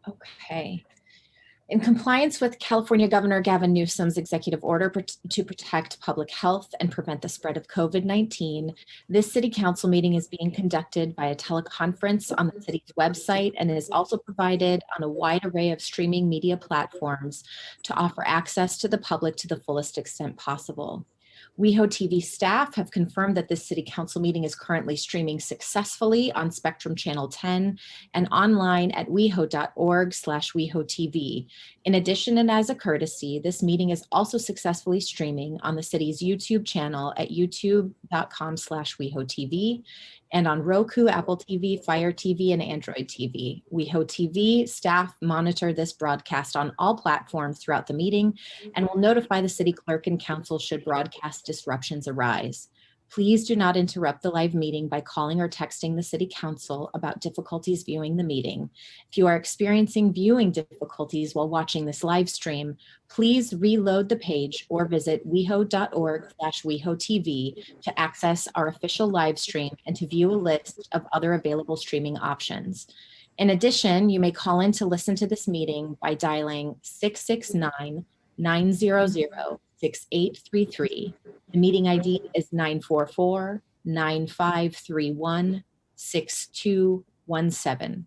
Okay. In compliance with California Governor Gavin Newsom's executive order to protect public health and prevent the spread of COVID-19, this city council meeting is being conducted by a teleconference on the city's website and is also provided on a wide array of streaming media platforms to offer access to the public to the fullest extent possible. WeHo TV staff have confirmed that this city council meeting is currently streaming successfully on Spectrum Channel 10 and online at weho.org/WeHoTV. In addition, and as a courtesy, this meeting is also successfully streaming on the city's YouTube channel at youtube.com/WeHoTV and on Roku, Apple TV, Fire TV, and Android TV. WeHo TV staff monitor this broadcast on all platforms throughout the meeting and will notify the city clerk and council should broadcast disruptions arise. Please do not interrupt the live meeting by calling or texting the city council about difficulties viewing the meeting. If you are experiencing viewing difficulties while watching this live stream, please reload the page or visit weho.org/WeHoTV to access our official live stream and to view a list of other available streaming options. In addition, you may call in to listen to this meeting by dialing 669-900-6833. The meeting ID is 944-9531-6217,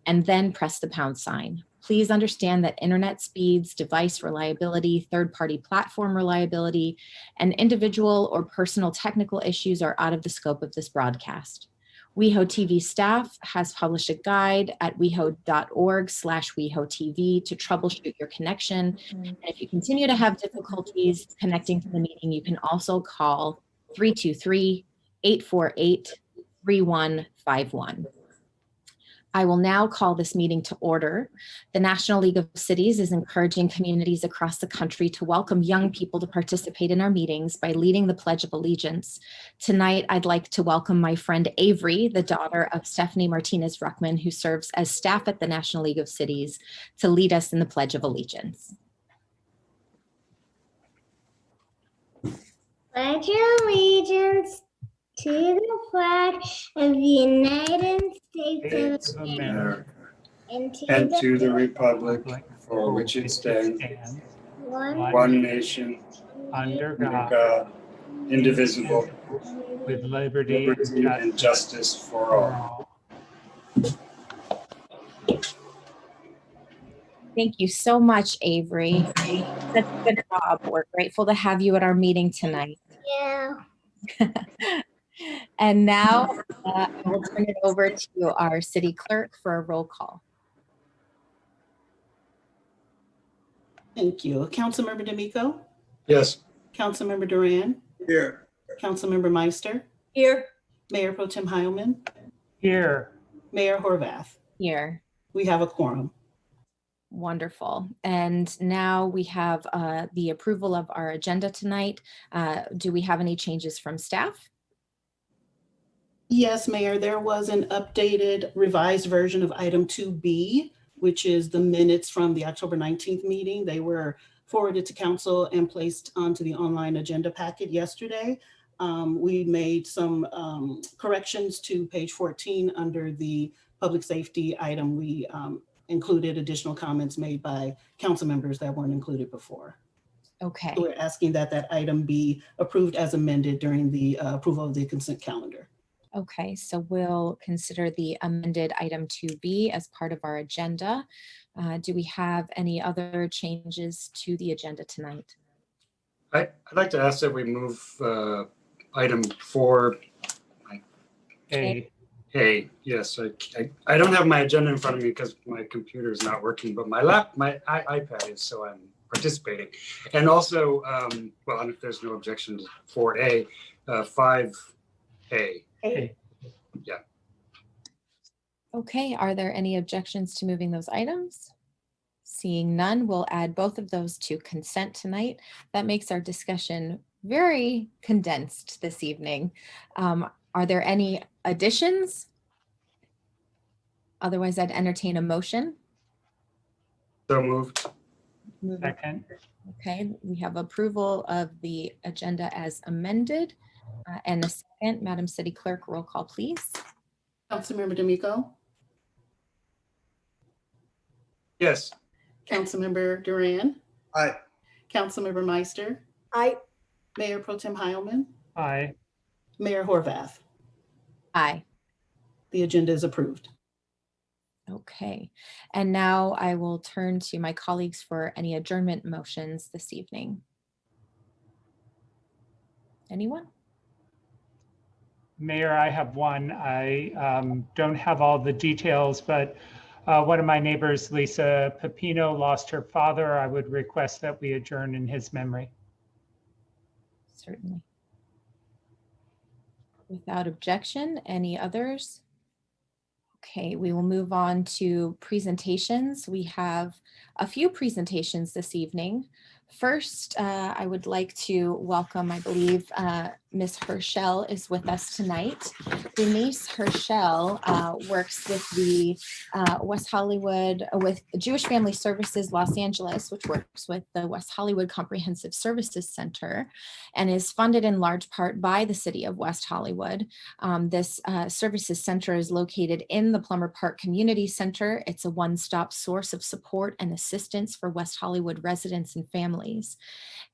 and then press the pound sign. Please understand that internet speeds, device reliability, third-party platform reliability, and individual or personal technical issues are out of the scope of this broadcast. WeHo TV staff has published a guide at weho.org/WeHoTV to troubleshoot your connection. And if you continue to have difficulties connecting to the meeting, you can also call 323-848-3151. I will now call this meeting to order. The National League of Cities is encouraging communities across the country to welcome young people to participate in our meetings by leading the Pledge of Allegiance. Tonight, I'd like to welcome my friend Avery, the daughter of Stephanie Martinez-Ruckman, who serves as staff at the National League of Cities, to lead us in the Pledge of Allegiance. Pledge allegiance to the flag of the United States of America and to the republic for which it stands, one nation, under God, indivisible, with liberty and justice for all. Thank you so much, Avery. That's a good job. We're grateful to have you at our meeting tonight. Yeah. And now I will turn it over to our city clerk for a roll call. Thank you. Councilmember D'Amico? Yes. Councilmember Duran? Here. Councilmember Meister? Here. Mayor Pro Tem Heilman? here. Mayor Horvath? Here. We have a quorum. Wonderful. And now we have the approval of our agenda tonight. Do we have any changes from staff? Yes, Mayor, there was an updated revised version of item 2B, which is the minutes from the October 19th meeting. They were forwarded to council and placed onto the online agenda packet yesterday. We made some corrections to page 14 under the public safety item. We included additional comments made by council members that weren't included before. Okay. So we're asking that that item be approved as amended during the approval of the consent calendar. Okay, so we'll consider the amended item 2B as part of our agenda. Do we have any other changes to the agenda tonight? I'd like to ask that we move item 4. A. Hey, yes, I don't have my agenda in front of me because my computer is not working, but my iPad is, so I'm participating. And also, well, if there's no objection to 4A, 5A. A. Yeah. Okay, are there any objections to moving those items? Seeing none, we'll add both of those to consent tonight. That makes our discussion very condensed this evening. Are there any additions? Otherwise, I'd entertain a motion. So moved. Second. Okay, we have approval of the agenda as amended. And a second, Madam City Clerk, roll call, please. Councilmember D'Amico? Yes. Councilmember Duran, Aye. Councilmember Meister, Aye. Mayor Pro Tem Heilman, Aye. Mayor Horvath. Aye. The agenda is approved. Okay. And now I will turn to my colleagues for any adjournment motions this evening. Anyone? Mayor, I have one. I don't have all the details, but one of my neighbors, Lisa Pepino, lost her father. I would request that we adjourn in his memory. Certainly. Without objection, any others? Okay, we will move on to presentations. We have a few presentations this evening. First, I would like to welcome, I believe, Ms. Herschel is with us tonight. Denise Herschel works with the West Hollywood, with Jewish Family Services Los Angeles, which works with the West Hollywood Comprehensive Services Center and is funded in large part by the city of West Hollywood. This services center is located in the Plummer Park Community Center. It's a one-stop source of support and assistance for West Hollywood residents and families.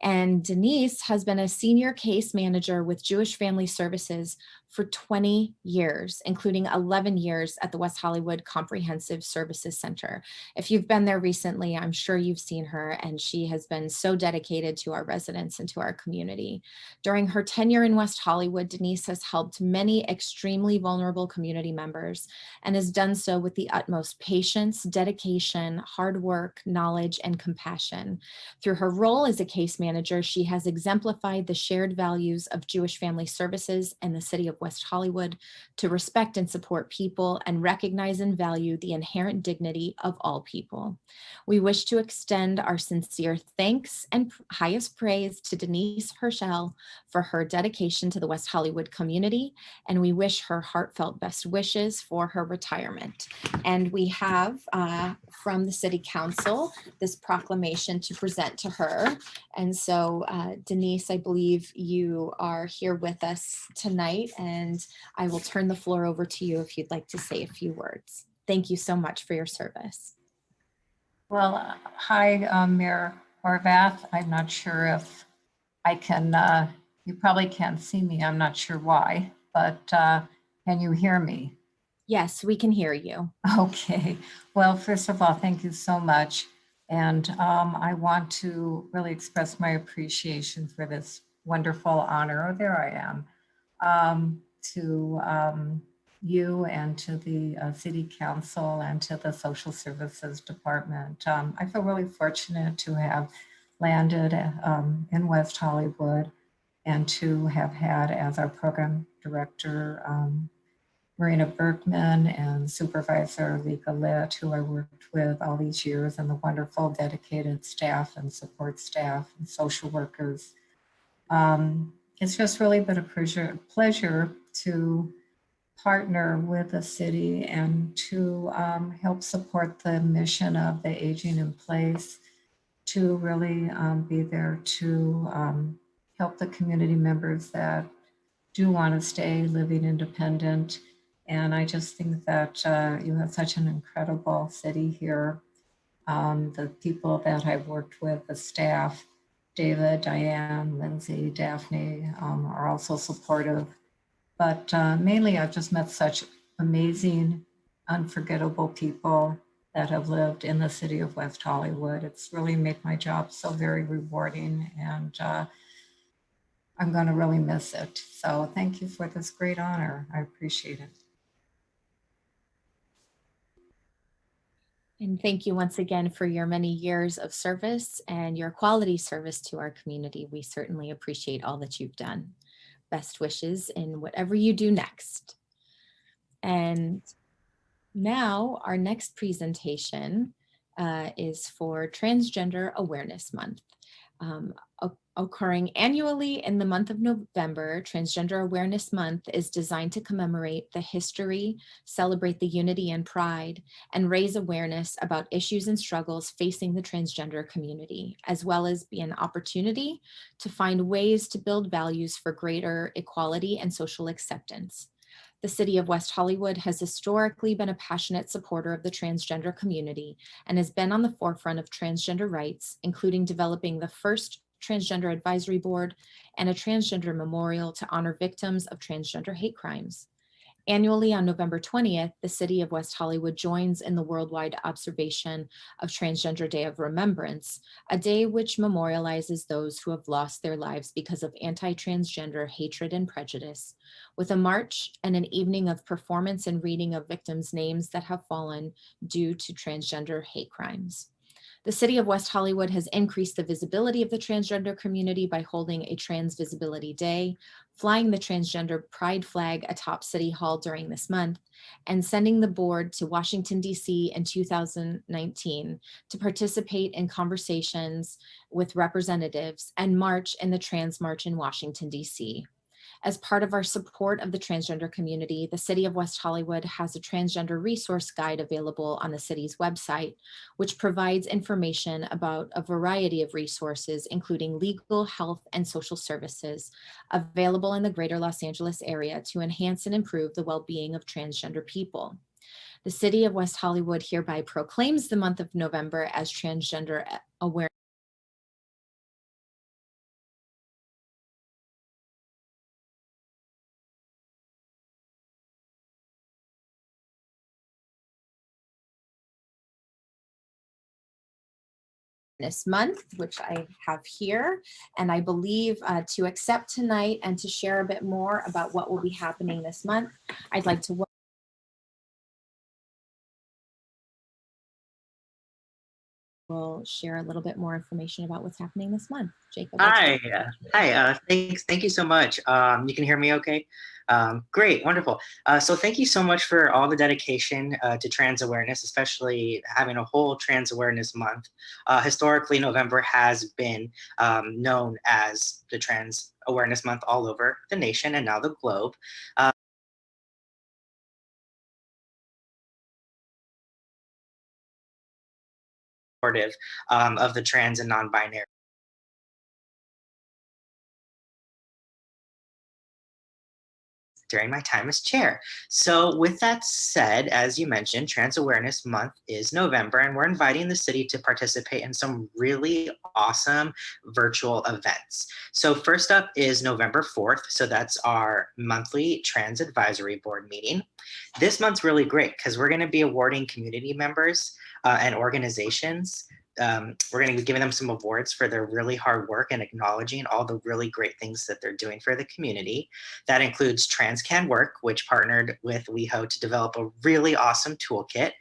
And Denise has been a senior case manager with Jewish Family Services for 20 years, including 11 years at the West Hollywood Comprehensive Services Center. If you've been there recently, I'm sure you've seen her, and she has been so dedicated to our residents and to our community. During her tenure in West Hollywood, Denise has helped many extremely vulnerable community members and has done so with the utmost patience, dedication, hard work, knowledge, and compassion. Through her role as a case manager, she has exemplified the shared values of Jewish Family Services and the city of West Hollywood to respect and support people and recognize and value the inherent dignity of all people. We wish to extend our sincere thanks and highest praise to Denise Herschel for her dedication to the West Hollywood community, and we wish her heartfelt best wishes for her retirement. And we have from the City Council this proclamation to present to her. And so Denise, I believe you are here with us tonight, and I will turn the floor over to you if you'd like to say a few words. Thank you so much for your service. Well, hi, Mayor Horvath. I'm not sure if I can, you probably can't see me. I'm not sure why, but can you hear me? Yes, we can hear you. Okay. Well, first of all, thank you so much. And I want to really express my appreciation for this wonderful honor. Oh, there I am. To you and to the City Council and to the Social Services Department. I feel really fortunate to have landed in West Hollywood and to have had as our program director Marina Berkman and Supervisor Lika Litt, who I worked with all these years, and the wonderful dedicated staff and support staff and social workers. It's just really been a pleasure to partner with the city and to help support the mission of the Aging in Place, to really be there to help the community members that do want to stay living independent. And I just think that you have such an incredible city here. The people that I've worked with, the staff, David, Diane, Lindsay, Daphne, are also supportive. But mainly I've just met such amazing, unforgettable people that have lived in the city of West Hollywood. It's really made my job so very rewarding, and I'm going to really miss it. So thank you for this great honor. I appreciate it. And thank you once again for your many years of service and your quality service to our community. We certainly appreciate all that you've done. Best wishes in whatever you do next. And now our next presentation is for Transgender Awareness Month. Occurring annually in the month of November, Transgender Awareness Month is designed to commemorate the history, celebrate the unity and pride, and raise awareness about issues and struggles facing the transgender community, as well as be an opportunity to find ways to build values for greater equality and social acceptance. The City of West Hollywood has historically been a passionate supporter of the transgender community and has been on the forefront of transgender rights, including developing the first Transgender Advisory Board and a transgender memorial to honor victims of transgender hate crimes. Annually on November 20th, the City of West Hollywood joins in the worldwide observation of Transgender Day of Remembrance, a day which memorializes those who have lost their lives because of anti-transgender hatred and prejudice, with a march and an evening of performance and reading of victims' names that have fallen due to transgender hate crimes. The City of West Hollywood has increased the visibility of the transgender community by holding a Trans Visibility Day, flying the transgender pride flag atop City Hall during this month, and sending the board to Washington, D.C. in 2019 to participate in conversations with representatives and march in the Trans March in Washington, D.C. As part of our support of the transgender community, the City of West Hollywood has a transgender resource guide available on the city's website, which provides information about a variety of resources, including legal, health, and social services available in the greater Los Angeles area to enhance and improve the well-being of transgender people. The City of West Hollywood hereby proclaims the month of November as Transgender Awareness Month, which I have here, and I believe to accept tonight and to share a bit more about what will be happening this month, I'd like to we'll share a little bit more information about what's happening this month. Jacob. Hi, thanks. Thank you so much. You can hear me okay? Great, wonderful. So thank you so much for all the dedication to trans awareness, especially having a whole trans awareness month. Historically, November has been known as the Trans Awareness Month all over the nation and now the globe. Of the trans and non-binary during my time as chair. So with that said, as you mentioned, Trans Awareness Month is November, and we're inviting the city to participate in some really awesome virtual events. So first up is November 4th. So that's our monthly Trans Advisory Board meeting. This month's really great because we're going to be awarding community members and organizations. We're going to be giving them some awards for their really hard work and acknowledging all the really great things that they're doing for the community. That includes Trans Can Work, which partnered with WeHo to develop a really awesome toolkit.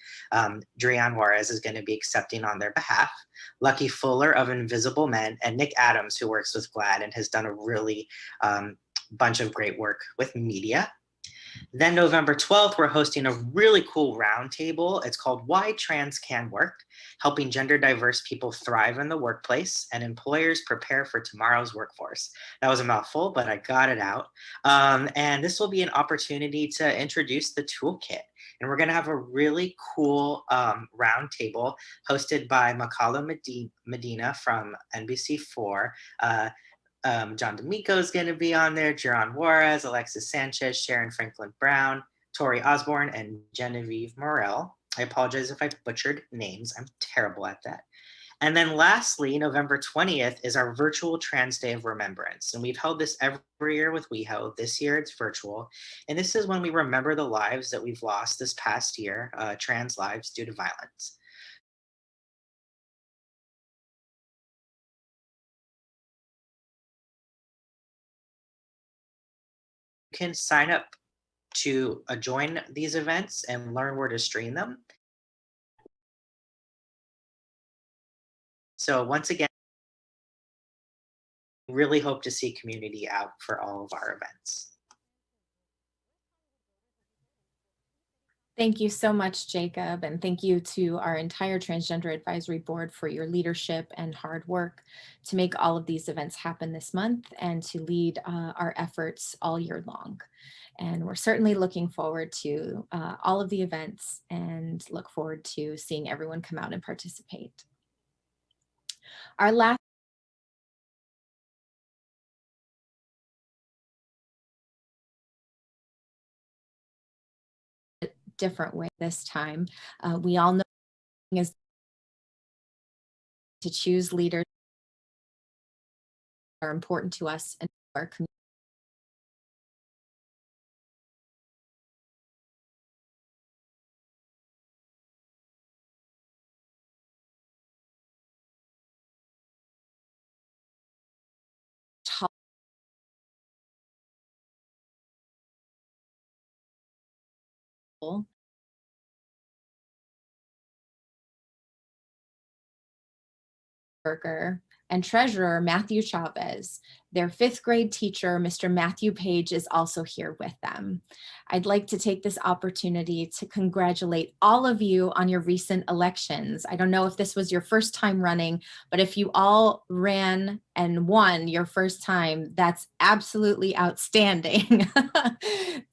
Drian Juarez is going to be accepting on their behalf. Lucky Fuller of Invisible Men, and Nick Adams, who works with GLAAD and has done a really bunch of great work with media. Then November 12th, we're hosting a really cool roundtable. It's called Why Trans Can Work, helping gender diverse people thrive in the workplace and employers prepare for tomorrow's workforce. That was a mouthful, but I got it out. And this will be an opportunity to introduce the toolkit. And we're going to have a really cool roundtable hosted by Makalo Medina from NBC4. John D'Amico is going to be on there, Jiran Juarez, Alexis Sanchez, Sharon Franklin Brown, Tori Osborne, and Genevieve Morel. I apologize if I butchered names. I'm terrible at that. And then lastly, November 20th is our virtual Trans Day of Remembrance. And we've held this every year with WeHo. This year it's virtual. And this is when we remember the lives that we've lost this past year, trans lives due to violence. You can sign up to join these events and learn where to stream them. So once again, really hope to see community out for all of our events. Thank you so much, Jacob, and thank you to our entire Transgender Advisory Board for your leadership and hard work to make all of these events happen this month and to lead our efforts all year long. And we're certainly looking forward to all of the events and look forward to seeing everyone come out and participate. Our last different way this time. We all know is to choose leaders that are important to us and our community. And treasurer Matthew Chavez. Their 5th grade teacher, Mr. Matthew Page, is also here with them. I'd like to take this opportunity to congratulate all of you on your recent elections. I don't know if this was your first time running, but if you all ran and won your first time, that's absolutely outstanding.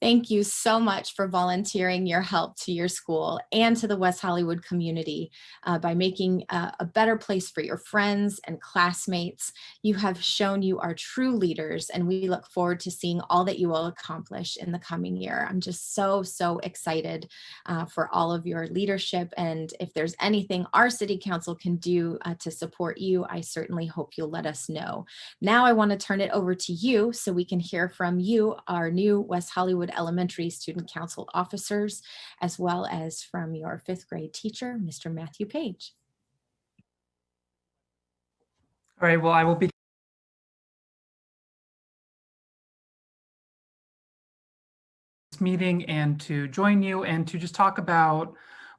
Thank you so much for volunteering your help to your school and to the West Hollywood community by making a better place for your friends and classmates. You have shown you are true leaders, and we look forward to seeing all that you will accomplish in the coming year. I'm just so excited for all of your leadership, and if there's anything our City Council can do to support you, I certainly hope you'll let us know. Now I want to turn it over to you so we can hear from you, our new West Hollywood Elementary Student Council officers, as well as from your 5th grade teacher, Mr. Matthew Page. All right, well, I will be meeting and to join you and to just talk about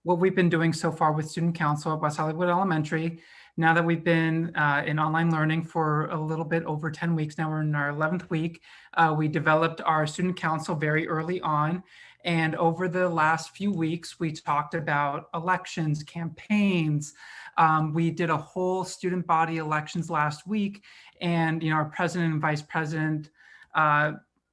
what we've been doing so far with Student Council at West Hollywood Elementary. Now that we've been in online learning for a little bit over 10 weeks, now we're in our 11th week, we developed our Student Council very early on. And over the last few weeks, we talked about elections, campaigns. We did a whole student body elections last week, and our president and vice president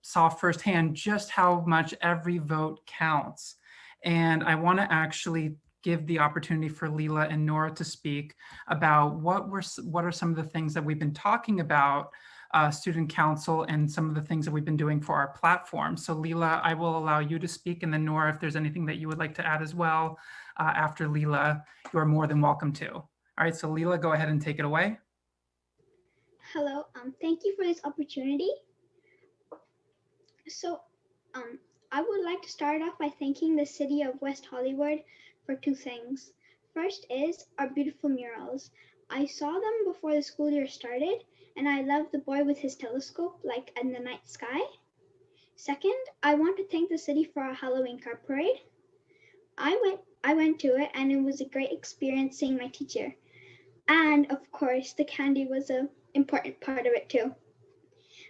saw firsthand just how much every vote counts. And I want to actually give the opportunity for Leela and Nora to speak about what are some of the things that we've been talking about Student Council and some of the things that we've been doing for our platform. So Leela, I will allow you to speak, and then Nora, if there's anything that you would like to add as well after Leela, you are more than welcome to. All right, so Leela, go ahead and take it away. Hello, thank you for this opportunity. So I would like to start off by thanking the city of West Hollywood for 2 things. First is our beautiful murals. I saw them before the school year started, and I love the boy with his telescope, like in the night sky. Second, I want to thank the city for our Halloween car parade. I went to it, and it was a great experience seeing my teacher. And of course, the candy was an important part of it too.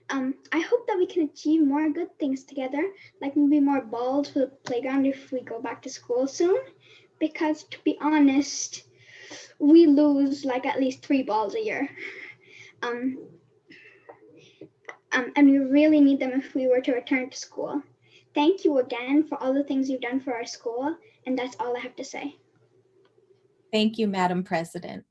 I hope that we can achieve more good things together, like maybe more balls for the playground if we go back to school soon, because to be honest, we lose like at least 3 balls a year. And we really need them if we were to return to school. Thank you again for all the things you've done for our school, and that's all I have to say. Thank you, Madam President.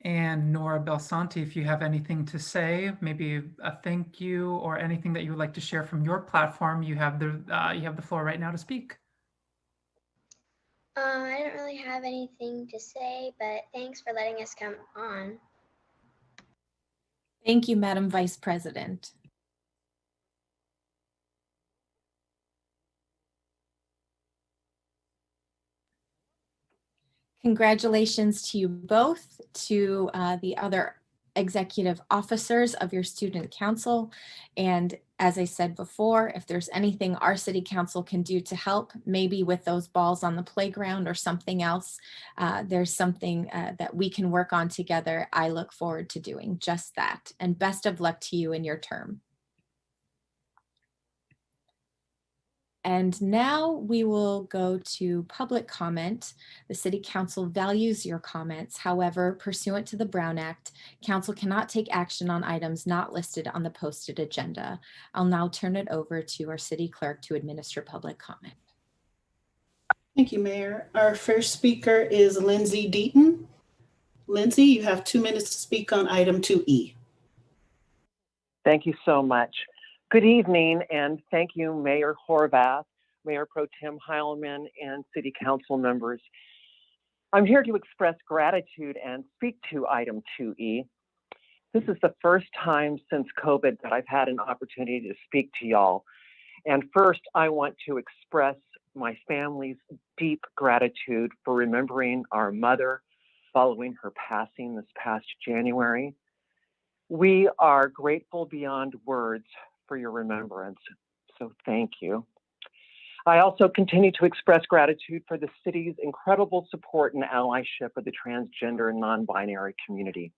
And Nora Belsanti, if you have anything to say, maybe a thank you or anything that you would like to share from your platform, you have the floor right now to speak. I don't really have anything to say, but thanks for letting us come on. Thank you, Madam Vice President. Congratulations to you both, to the other executive officers of your student council. And as I said before, if there's anything our city council can do to help, maybe with those balls on the playground or something else, there's something that we can work on together. I look forward to doing just that. And best of luck to you in your term. And now we will go to public comment. The City Council values your comments. However, pursuant to the Brown Act, Council cannot take action on items not listed on the posted agenda. I'll now turn it over to our City Clerk to administer public comment. Thank you, Mayor. Our first speaker is Lindsay Deaton. Lindsay, you have 2 minutes to speak on item 2E. Thank you so much. Good evening, and thank you, Mayor Horvath, Mayor Pro Tem Heilman, and City Council members. I'm here to express gratitude and speak to item 2E. This is the first time since COVID that I've had an opportunity to speak to y'all. And first, I want to express my family's deep gratitude for remembering our mother following her passing this past January. We are grateful beyond words for your remembrance, so thank you. I also continue to express gratitude for the city's incredible support and allyship of the transgender and non-binary community.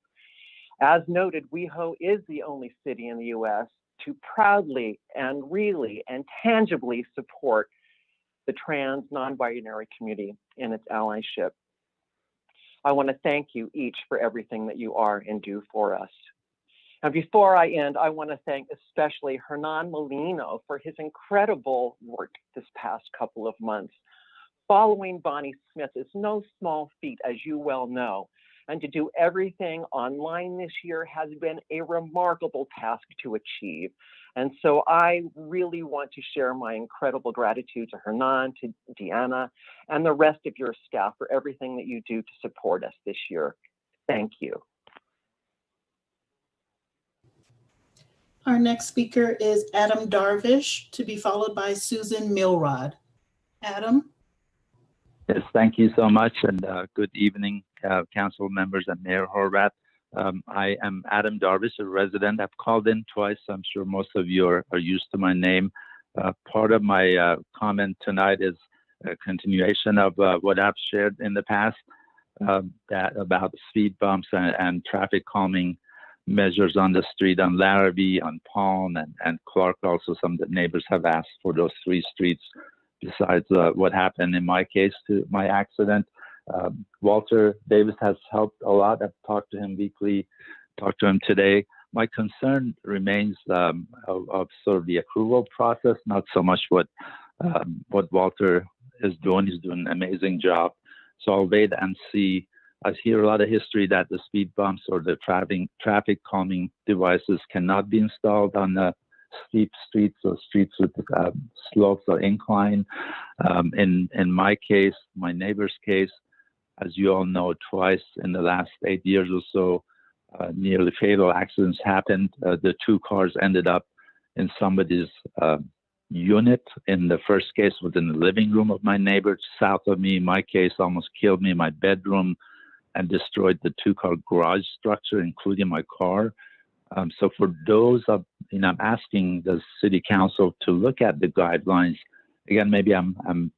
As noted, WeHo is the only city in the US to proudly and really and tangibly support the trans non-binary community in its allyship. I want to thank you each for everything that you are and do for us. And before I end, I want to thank especially Hernan Molino for his incredible work this past couple of months. Following Bonnie Smith is no small feat, as you well know, and to do everything online this year has been a remarkable task to achieve. And so I really want to share my incredible gratitude to Hernan, to Deanna, and the rest of your staff for everything that you do to support us this year. Thank you. Our next speaker is Adam Darvish, to be followed by Susan Milrod. Adam? Yes, thank you so much, and good evening, council members and Mayor Horvath. I am Adam Darvish, a resident. I've called in twice, so I'm sure most of you are used to my name. Part of my comment tonight is a continuation of what I've shared in the past, that about speed bumps and traffic calming measures on the street on Larrabee, on Palm, and Clark. Also, some of the neighbors have asked for those 3 streets besides what happened in my case to my accident. Walter Davis has helped a lot. I've talked to him weekly, talked to him today. My concern remains of sort of the approval process, not so much what Walter is doing. He's doing an amazing job. So I'll wait and see. I hear a lot of history that the speed bumps or the traffic calming devices cannot be installed on the steep streets or streets with slopes or incline. In my case, my neighbor's case, as you all know, twice in the last 8 years or so, nearly fatal accidents happened. The 2 cars ended up in somebody's unit. In the first case was in the living room of my neighbor south of me. My case almost killed me in my bedroom and destroyed the 2-car garage structure, including my car. So for those I'm asking the city council to look at the guidelines. Again, maybe I'm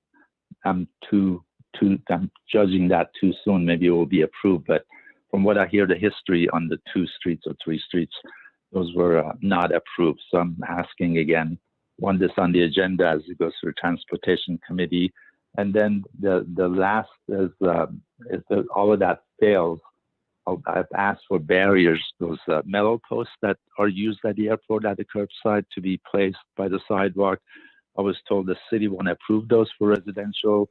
judging that too soon. Maybe it will be approved, but from what I hear, the history on the 2 streets or 3 streets, those were not approved. So I'm asking again, want this on the agenda as it goes through Transportation Committee. And then the last is if all of that fails, I've asked for barriers, those metal posts that are used at the airport at the curbside to be placed by the sidewalk. I was told the city won't approve those for residential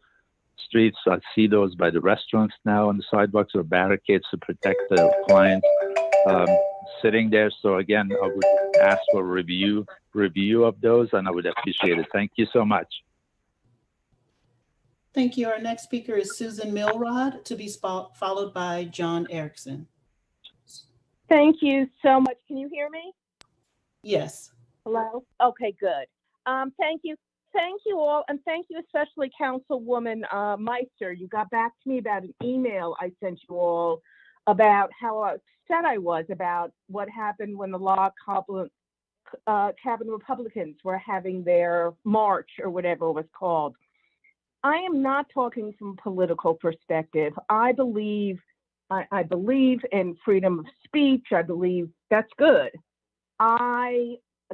streets. I see those by the restaurants now on the sidewalks, or barricades to protect the clients sitting there. So again, I would ask for review of those, and I would appreciate it. Thank you so much. Thank you. Our next speaker is Susan Milrod, to be followed by John Erickson. Thank you so much. Can you hear me? Yes. Hello? Okay, good. Thank you. Thank you all, and thank you especially Councilwoman Meister. You got back to me about an email I sent you all about how upset I was about what happened when the Log Cabin Republicans were having their march, or whatever it was called. I am not talking from a political perspective. I believe in freedom of speech. I believe that's good.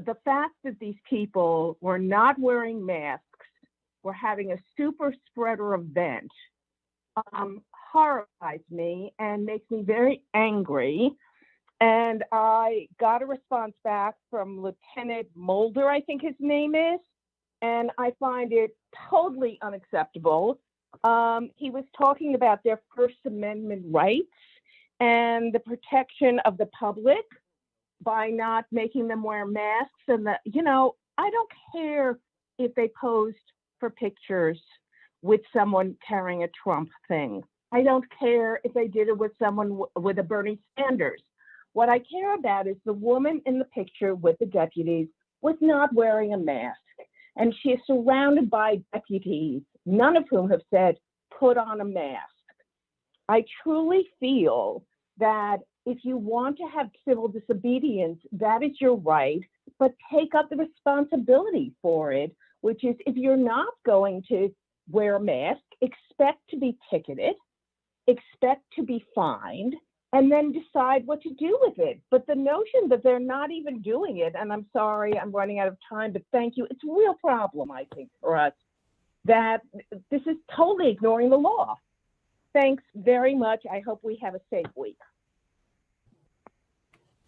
The fact that these people were not wearing masks, were having a super spreader event, horrifies me and makes me very angry. And I got a response back from Lieutenant Mulder, I think his name is, and I find it totally unacceptable. He was talking about their First Amendment rights and the protection of the public. by not making them wear masks. And I don't care if they posed for pictures with someone carrying a Trump thing. I don't care if they did it with someone with a Bernie Sanders. What I care about is the woman in the picture with the deputies was not wearing a mask. And she is surrounded by deputies, none of whom have said, put on a mask. I truly feel that if you want to have civil disobedience, that is your right, but take up the responsibility for it, which is if you're not going to wear a mask, expect to be ticketed, expect to be fined, and then decide what to do with it. But the notion that they're not even doing it, and I'm sorry, I'm running out of time, but thank you. It's a real problem, I think, for us, that this is totally ignoring the law. Thanks very much. I hope we have a safe week.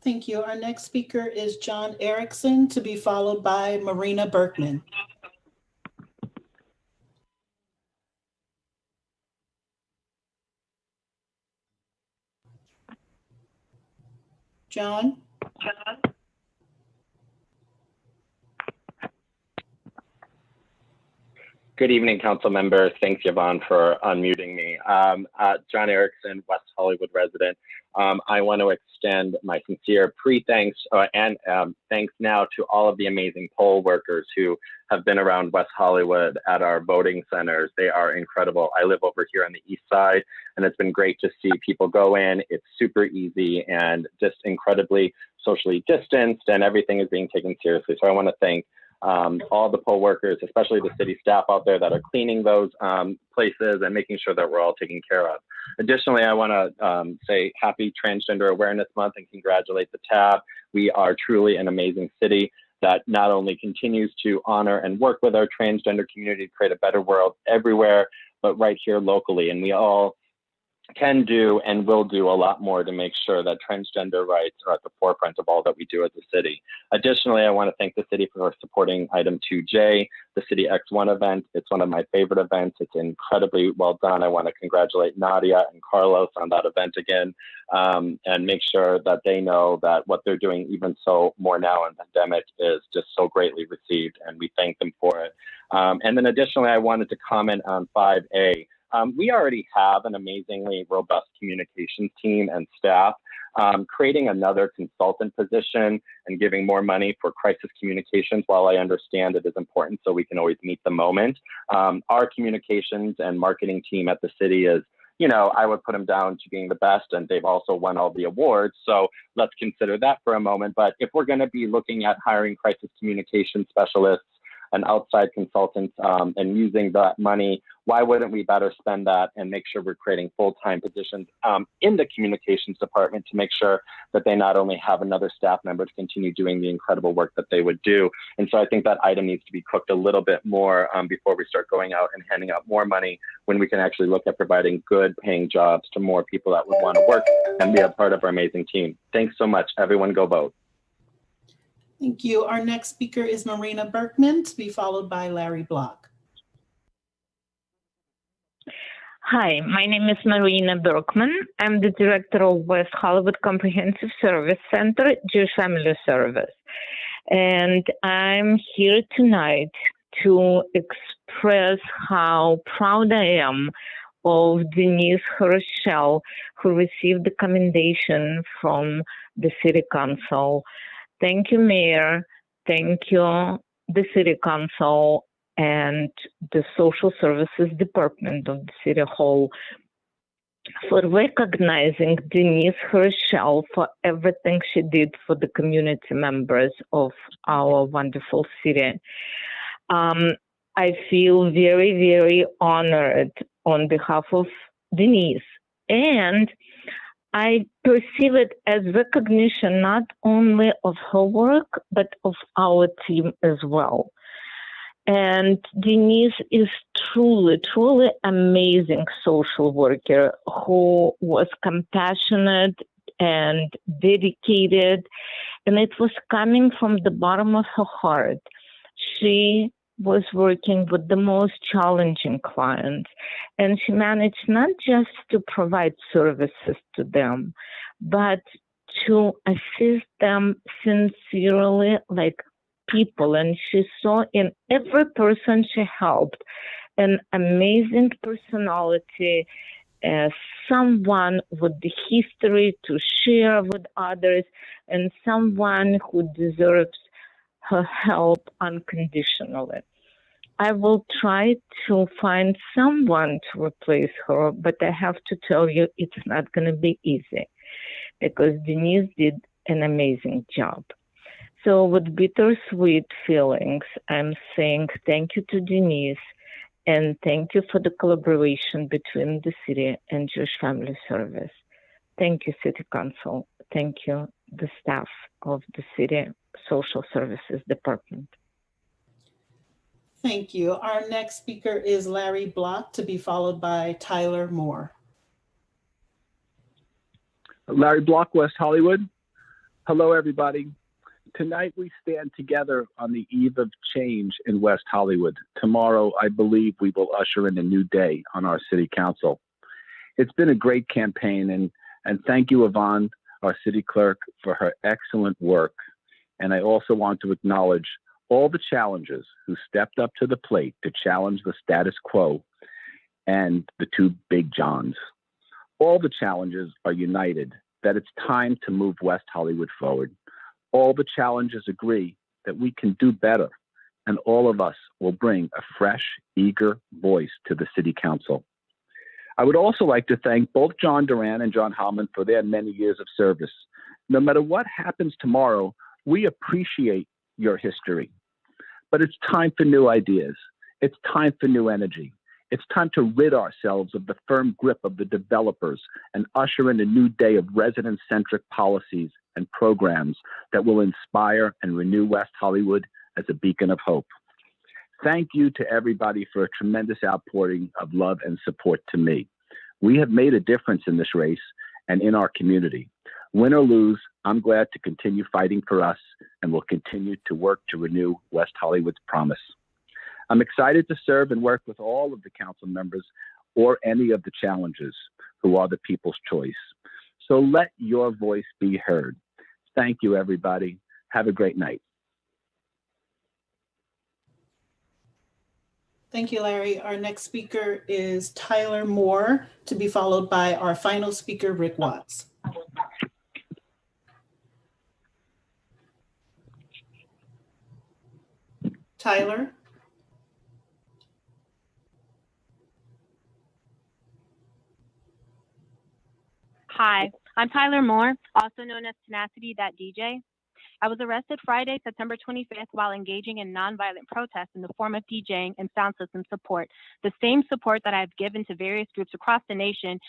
Thank you. Our next speaker is John Erickson, to be followed by Marina Berkman. John? Good evening, council members. Thanks, Yvonne, for unmuting me. John Erickson, West Hollywood resident. I want to extend my sincere pre-thanks and thanks now to all of the amazing poll workers who have been around West Hollywood at our voting centers. They are incredible. I live over here on the east side, and it's been great to see people go in. It's super easy and just incredibly socially distanced, and everything is being taken seriously. So I want to thank all the poll workers, especially the city staff out there that are cleaning those places and making sure that we're all taken care of. Additionally, I want to say happy Transgender Awareness Month and congratulate the TAB. We are truly an amazing city that not only continues to honor and work with our transgender community to create a better world everywhere, but right here locally. And we all can do and will do a lot more to make sure that transgender rights are at the forefront of all that we do as a city. Additionally, I want to thank the city for supporting item 2J, the City X1 event. It's one of my favorite events. It's incredibly well done. I want to congratulate Nadia and Carlos on that event again, and make sure that they know that what they're doing, even so more now in pandemic, is just so greatly received, and we thank them for it. And then additionally, I wanted to comment on 5A. We already have an amazingly robust communications team and staff. Creating another consultant position and giving more money for crisis communications, while I understand it is important so we can always meet the moment. Our communications and marketing team at the city is, I would put them down to being the best, and they've also won all the awards. So let's consider that for a moment. But if we're going to be looking at hiring crisis communication specialists and outside consultants and using that money, why wouldn't we better spend that and make sure we're creating full-time positions in the communications department to make sure that they not only have another staff member to continue doing the incredible work that they would do. And so I think that item needs to be cooked a little bit more before we start going out and handing out more money, when we can actually look at providing good paying jobs to more people that would want to work and be a part of our amazing team. Thanks so much. Everyone go vote. Thank you. Our next speaker is Marina Berkman, to be followed by Larry Block. Hi, my name is Marina Berkman. I'm the director of West Hollywood Comprehensive Service Center, Jewish Family Service. And I'm here tonight to express how proud I am of Denise Herschel, who received the commendation from the City Council. Thank you, Mayor. Thank you, the City Council and the Social Services Department of the City Hall, for recognizing Denise Herschel for everything she did for the community members of our wonderful city. I feel very, very honored on behalf of Denise, and I perceive it as recognition not only of her work, but of our team as well. And Denise is truly, truly amazing social worker who was compassionate and dedicated, and it was coming from the bottom of her heart. She was working with the most challenging clients, and she managed not just to provide services to them, but to assist them sincerely like people. And she saw in every person she helped an amazing personality, someone with the history to share with others, and someone who deserves her help unconditionally. I will try to find someone to replace her, but I have to tell you it's not going to be easy because Denise did an amazing job. So with bittersweet feelings, I'm saying thank you to Denise and thank you for the collaboration between the city and Jewish Family Service. Thank you, City Council. Thank you, the staff of the City Social Services Department. Thank you. Our next speaker is Larry Block, to be followed by Tyler Moore. Larry Block, West Hollywood. Hello, everybody. Tonight we stand together on the eve of change in West Hollywood. Tomorrow, I believe we will usher in a new day on our city council. It's been a great campaign, and thank you, Yvonne, our city clerk, for her excellent work. And I also want to acknowledge all the challengers who stepped up to the plate to challenge the status quo and the two big Johns. All the challengers are united that it's time to move West Hollywood forward. All the challengers agree that we can do better, and all of us will bring a fresh, eager voice to the City Council. I would also like to thank both John Duran and John Hallman for their many years of service. No matter what happens tomorrow, we appreciate your history. But it's time for new ideas. It's time for new energy. It's time to rid ourselves of the firm grip of the developers and usher in a new day of resident-centric policies and programs that will inspire and renew West Hollywood as a beacon of hope. Thank you to everybody for a tremendous outpouring of love and support to me. We have made a difference in this race and in our community. Win or lose, I'm glad to continue fighting for us and will continue to work to renew West Hollywood's promise. I'm excited to serve and work with all of the council members or any of the challengers who are the people's choice. So let your voice be heard. Thank you, everybody. Have a great night. Thank you, Larry. Our next speaker is Tyler Moore, to be followed by our final speaker, Rick Watts. Tyler? Hi, I'm Tyler Moore, also known as Tenacity.DJ. I was arrested Friday, September 25th, while engaging in nonviolent protests in the form of DJing and sound system support, the same support that I've given to various groups across the nation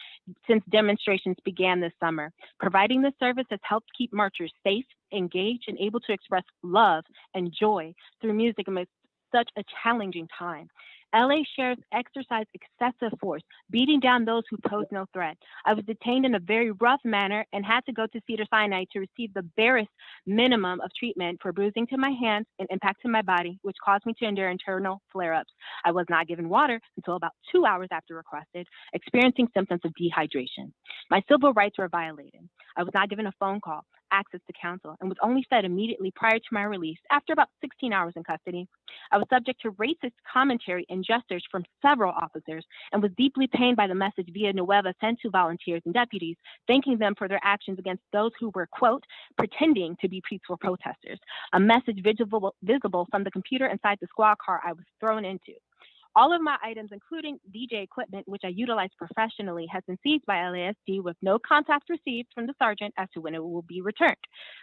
since demonstrations began this summer. Providing this service has helped keep marchers safe, engaged, and able to express love and joy through music amidst such a challenging time. LA sheriffs exercised excessive force, beating down those who posed no threat. I was detained in a very rough manner and had to go to Cedars-Sinai to receive the barest minimum of treatment for bruising to my hands and impact to my body, which caused me to endure internal flare-ups. I was not given water until about 2 hours after requested, experiencing symptoms of dehydration. My civil rights were violated. I was not given a phone call, access to counsel, and was only fed immediately prior to my release after about 16 hours in custody. I was subject to racist commentary and gestures from several officers and was deeply pained by the message via Nueva sent to volunteers and deputies, thanking them for their actions against those who were, quote, pretending to be peaceful protesters, a message visible from the computer inside the squad car I was thrown into. All of my items, including DJ equipment, which I utilize professionally, has been seized by LASD with no contact received from the sergeant as to when it will be returned.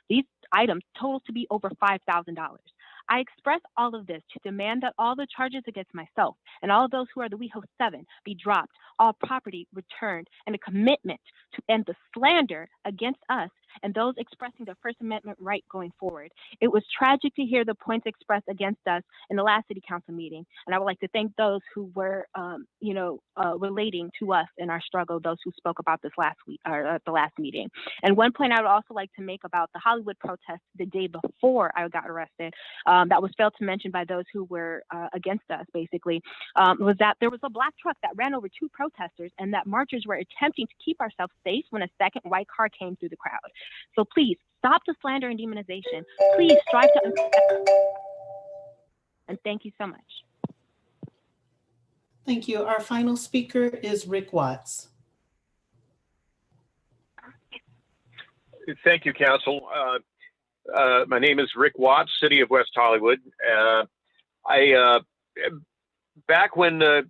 These items total to be over $5,000. I express all of this to demand that all the charges against myself and all of those who are the WeHo 7 be dropped, all property returned, and a commitment to end the slander against us and those expressing the First Amendment right going forward. It was tragic to hear the points expressed against us in the last City Council meeting, and I would like to thank those who were, relating to us in our struggle, those who spoke about this last week or at the last meeting. And one point I would also like to make about the Hollywood protest the day before I got arrested, that was failed to mention by those who were against us, basically, was that there was a black truck that ran over two protesters and that marchers were attempting to keep ourselves safe when a second white car came through the crowd. So please stop the slander and demonization. Please strive to understand. And thank you so much. Thank you. Our final speaker is Rick Watts. Thank you, Council. My name is Rick Watts, City of West Hollywood. Back when the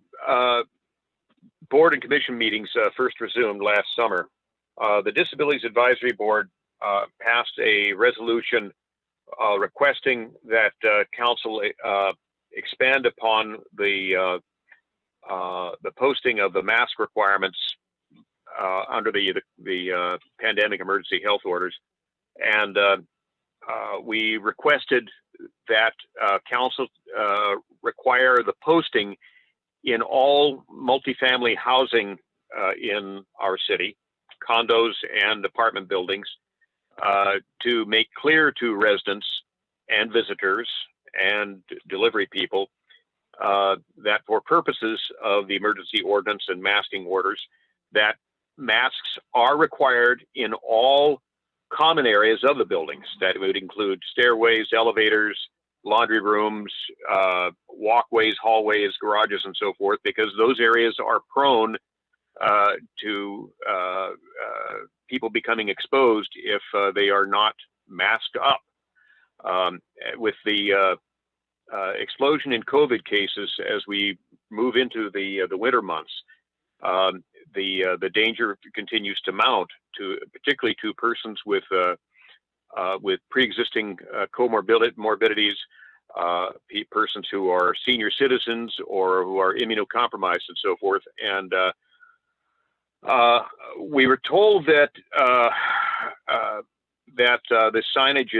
board and commission meetings first resumed last summer, the Disabilities Advisory Board passed a resolution requesting that Council expand upon the posting of the mask requirements under the pandemic emergency health orders. And we requested that Council require the posting in all multifamily housing in our city, condos and apartment buildings, to make clear to residents and visitors and delivery people that for purposes of the emergency ordinance and masking orders, that masks are required in all common areas of the buildings. That would include stairways, elevators, laundry rooms, walkways, hallways, garages, and so forth, because those areas are prone to people becoming exposed if they are not masked up. With the explosion in COVID cases as we move into the winter months, the danger continues to mount, particularly to persons with pre-existing comorbidities, persons who are senior citizens or who are immunocompromised and so forth. And we were told that the signage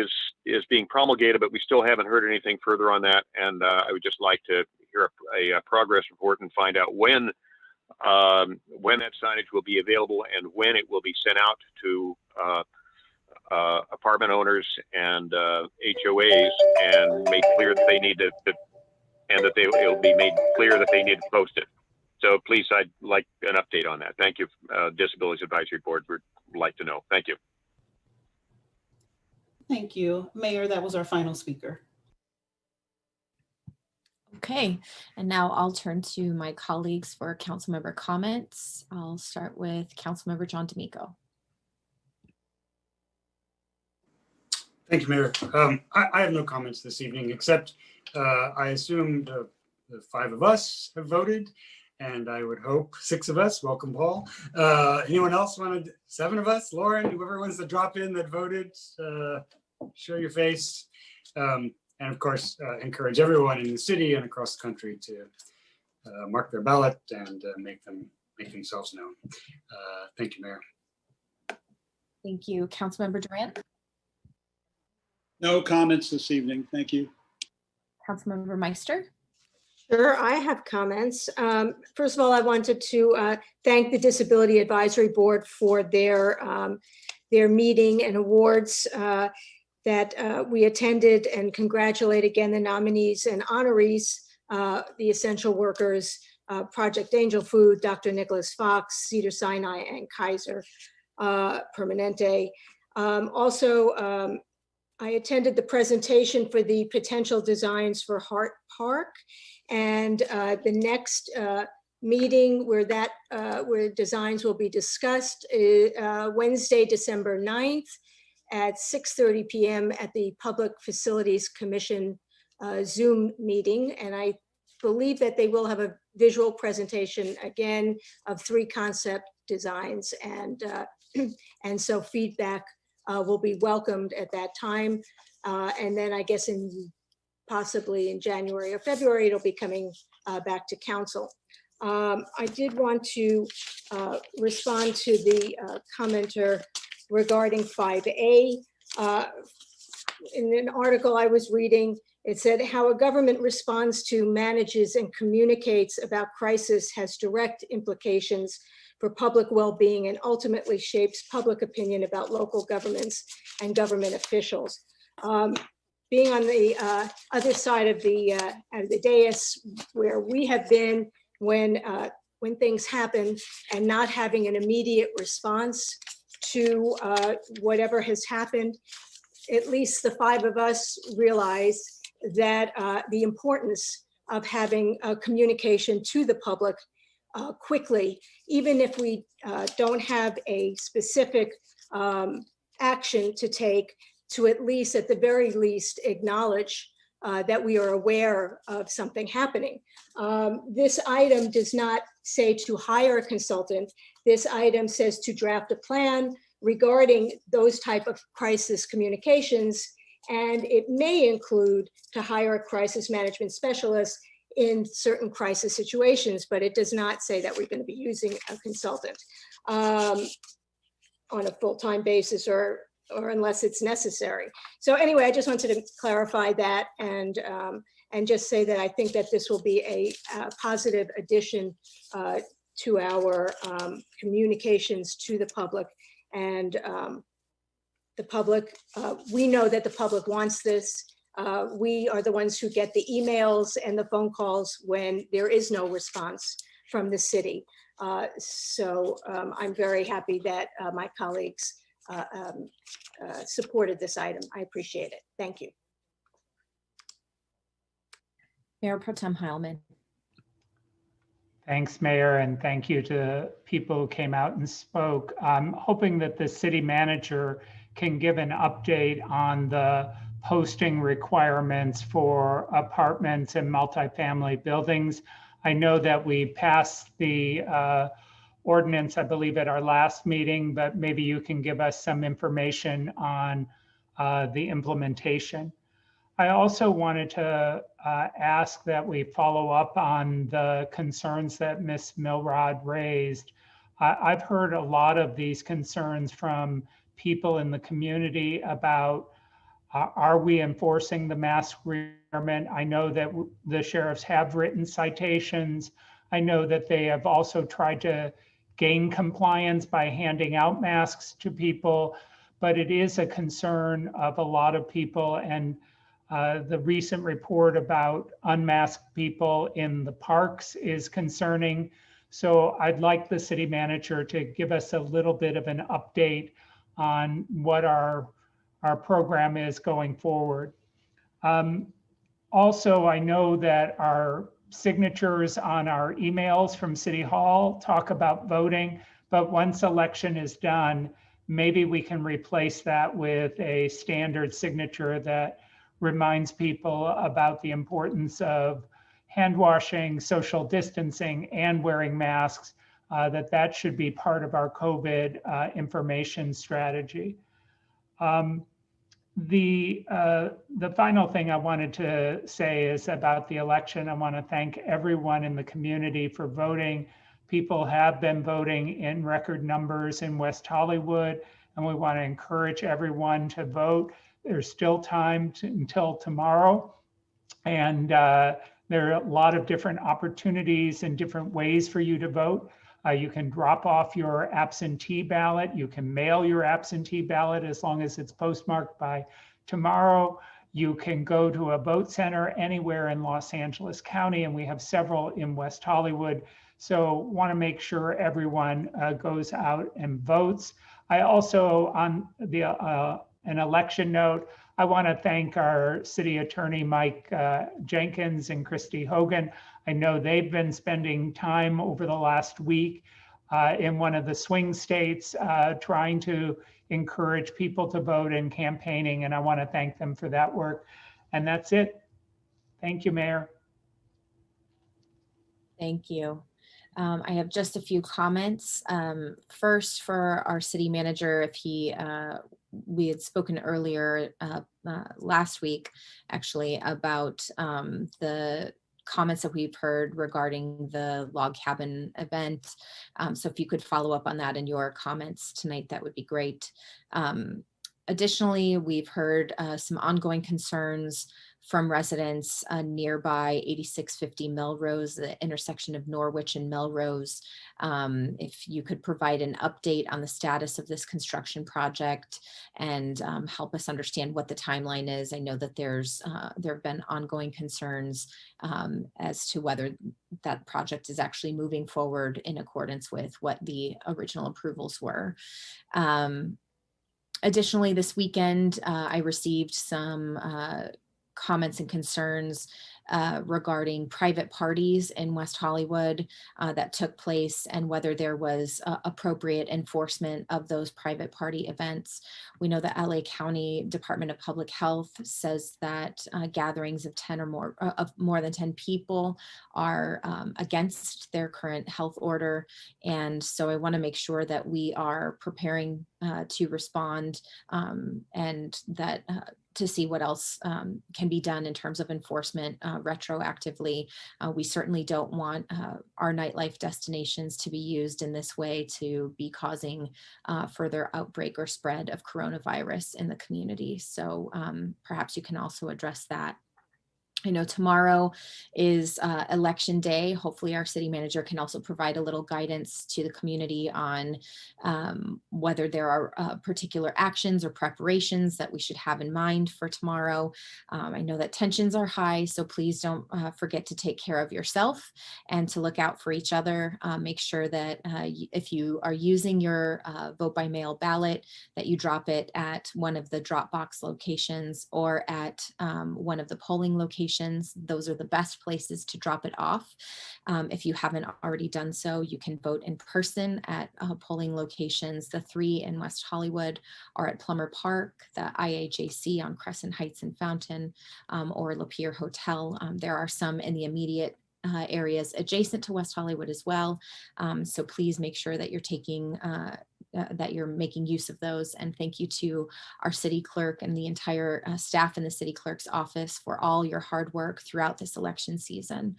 is being promulgated, but we still haven't heard anything further on that. And I would just like to hear a progress report and find out when that signage will be available and when it will be sent out to apartment owners and HOAs, and make clear that they need to, and that it'll be made clear that they need to post it. So please, I'd like an update on that. Thank you. Disabilities Advisory Board would like to know. Thank you. Thank you. Mayor, that was our final speaker. Okay, and now I'll turn to my colleagues for council member comments. I'll start with Councilmember John D'Amico. Thank you, Mayor. I have no comments this evening, except I assume the 5 of us have voted, and I would hope 6 of us. Welcome, Paul. Anyone else wanted? 7 of us? Lauren, whoever wants to drop in that voted, show your face. And of course, encourage everyone in the city and across the country to mark their ballot and make themselves known. Thank you, Mayor. Thank you. Councilmember Durant. No comments this evening. Thank you. Councilmember Meister. Sure, I have comments. First of all, I wanted to thank the Disability Advisory Board for their meeting and awards that we attended, and congratulate again the nominees and honorees, the essential workers, Project Angel Food, Dr. Nicholas Fox, Cedars-Sinai, and Kaiser Permanente. Also, I attended the presentation for the potential designs for Hart Park, and the next meeting where designs will be discussed is Wednesday, December 9th at 6:30 p.m. at the Public Facilities Commission Zoom meeting. And I believe that they will have a visual presentation again of 3 concept designs, and so feedback will be welcomed at that time. And then I guess possibly in January or February, it'll be coming back to council. I did want to respond to the commenter regarding 5A. In an article I was reading, it said how a government responds to, manages, and communicates about crisis has direct implications for public well-being and ultimately shapes public opinion about local governments and government officials. Being on the other side of the dais, where we have been when things happen, and not having an immediate response to whatever has happened, at least the five of us realize that the importance of having communication to the public quickly, even if we don't have a specific action to take, to at least, at the very least, acknowledge that we are aware of something happening. This item does not say to hire a consultant. This item says to draft a plan regarding those type of crisis communications, and it may include to hire a crisis management specialist in certain crisis situations, but it does not say that we're going to be using a consultant on a full-time basis or unless it's necessary. So anyway, I just wanted to clarify that and just say that I think that this will be a positive addition to our communications to the public. And the public, we know that the public wants this. We are the ones who get the emails and the phone calls when there is no response from the city. So I'm very happy that my colleagues supported this item. I appreciate it. Thank you. Mayor Pro Tem Heilman. Thanks, Mayor, and thank you to people who came out and spoke. I'm hoping that the city manager can give an update on the posting requirements for apartments and multifamily buildings. I know that we passed the ordinance, I believe, at our last meeting, but maybe you can give us some information on the implementation. I also wanted to ask that we follow up on the concerns that Ms. Milrod raised. I've heard a lot of these concerns from people in the community about are we enforcing the mask requirement? I know that the sheriffs have written citations. I know that they have also tried to gain compliance by handing out masks to people, but it is a concern of a lot of people. And the recent report about unmasked people in the parks is concerning. So I'd like the city manager to give us a little bit of an update on what our program is going forward. Also, I know that our signatures on our emails from City Hall talk about voting, but once election is done, maybe we can replace that with a standard signature that reminds people about the importance of hand washing, social distancing, and wearing masks, that should be part of our COVID information strategy. The final thing I wanted to say is about the election. I want to thank everyone in the community for voting. People have been voting in record numbers in West Hollywood, and we want to encourage everyone to vote. There's still time until tomorrow, and there are a lot of different opportunities and different ways for you to vote. You can drop off your absentee ballot. You can mail your absentee ballot as long as it's postmarked by tomorrow. You can go to a vote center anywhere in Los Angeles County, and we have several in West Hollywood. So want to make sure everyone goes out and votes. I also, on the an election note, I want to thank our city attorney, Mike Jenkins and Christy Hogan. I know they've been spending time over the last week in one of the swing states trying to encourage people to vote and campaigning, and I want to thank them for that work. And that's it. Thank you, Mayor. Thank you. I have just a few comments. First, for our city manager, if he, we had spoken earlier last week, actually, about the comments that we've heard regarding the log cabin event. So if you could follow up on that in your comments tonight, that would be great. Additionally, we've heard some ongoing concerns from residents nearby 8650 Melrose, the intersection of Norwich and Melrose. If you could provide an update on the status of this construction project and help us understand what the timeline is. I know that there have been ongoing concerns as to whether that project is actually moving forward in accordance with what the original approvals were. Additionally, this weekend, I received some comments and concerns regarding private parties in West Hollywood that took place and whether there was appropriate enforcement of those private party events. We know the LA County Department of Public Health says that gatherings of 10 or more of more than 10 people are against their current health order. And so I want to make sure that we are preparing to respond and that to see what else can be done in terms of enforcement retroactively. We certainly don't want our nightlife destinations to be used in this way to be causing further outbreak or spread of coronavirus in the community. So perhaps you can also address that. I know tomorrow is election day. Hopefully our city manager can also provide a little guidance to the community on whether there are particular actions or preparations that we should have in mind for tomorrow. I know that tensions are high, so please don't forget to take care of yourself and to look out for each other. Make sure that if you are using your vote by mail ballot, that you drop it at one of the drop box locations or at one of the polling locations. Those are the best places to drop it off. If you haven't already done so, you can vote in person at polling locations, the 3 in West Hollywood, or at Plummer Park, the IAJC on Crescent Heights and Fountain, or Lapeer Hotel. There are some in the immediate areas adjacent to West Hollywood as well. So please make sure that you're taking that you're making use of those. And thank you to our city clerk and the entire staff in the city clerk's office for all your hard work throughout this election season.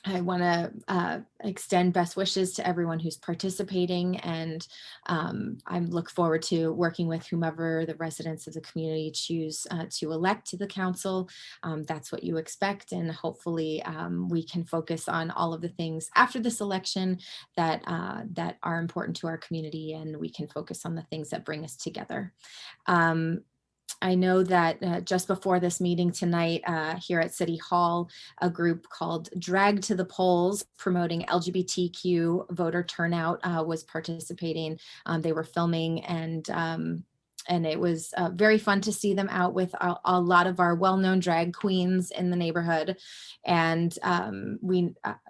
I want to extend best wishes to everyone who's participating, and I look forward to working with whomever the residents of the community choose to elect to the council. That's what you expect, and hopefully we can focus on all of the things after this election that that are important to our community, and we can focus on the things that bring us together. I know that just before this meeting tonight here at City Hall, a group called Drag to the Polls promoting LGBTQ voter turnout was participating. They were filming and it was very fun to see them out with a lot of our well-known drag queens in the neighborhood. And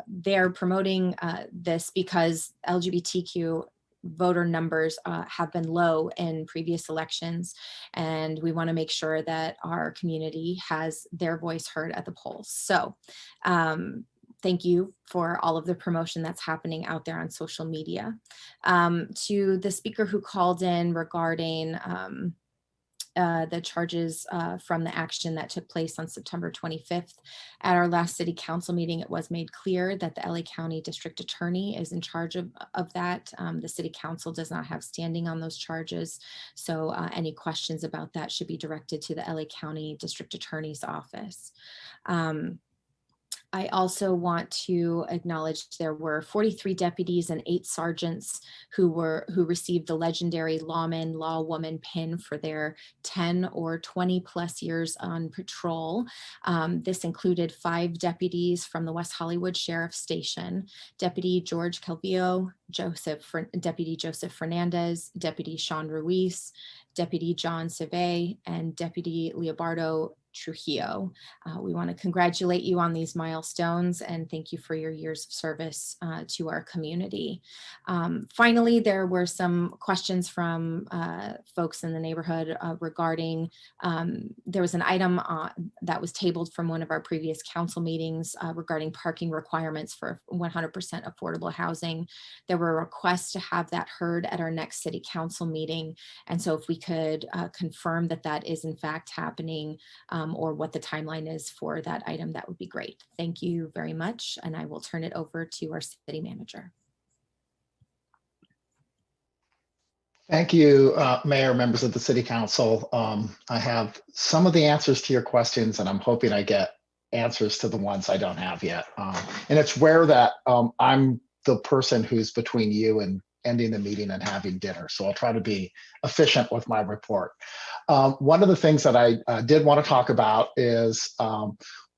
they're promoting this because LGBTQ voter numbers have been low in previous elections, and we want to make sure that our community has their voice heard at the polls. So thank you for all of the promotion that's happening out there on social media. To the speaker who called in regarding the charges from the action that took place on September 25th. At our last city council meeting, it was made clear that the LA County District Attorney is in charge of that. The city council does not have standing on those charges. So any questions about that should be directed to the LA County District Attorney's office. I also want to acknowledge there were 43 deputies and 8 sergeants who received the legendary Lawman Lawwoman pin for their 10 or 20 plus years on patrol. This included 5 deputies from the West Hollywood Sheriff's Station, Deputy George Calvillo, Deputy Joseph Fernandez, Deputy Sean Ruiz, Deputy John Seve, and Deputy Leobardo Trujillo. We want to congratulate you on these milestones and thank you for your years of service to our community. Finally, there were some questions from folks in the neighborhood regarding, there was an item that was tabled from one of our previous council meetings regarding parking requirements for 100% affordable housing. There were requests to have that heard at our next city council meeting. And so if we could confirm that that is in fact happening, or what the timeline is for that item, that would be great. Thank you very much. And I will turn it over to our city manager. Thank you, Mayor, members of the City Council. I have some of the answers to your questions, and I'm hoping I get answers to the ones I don't have yet. And it's rare that I'm the person who's between you and ending the meeting and having dinner. So I'll try to be efficient with my report. One of the things that I did want to talk about is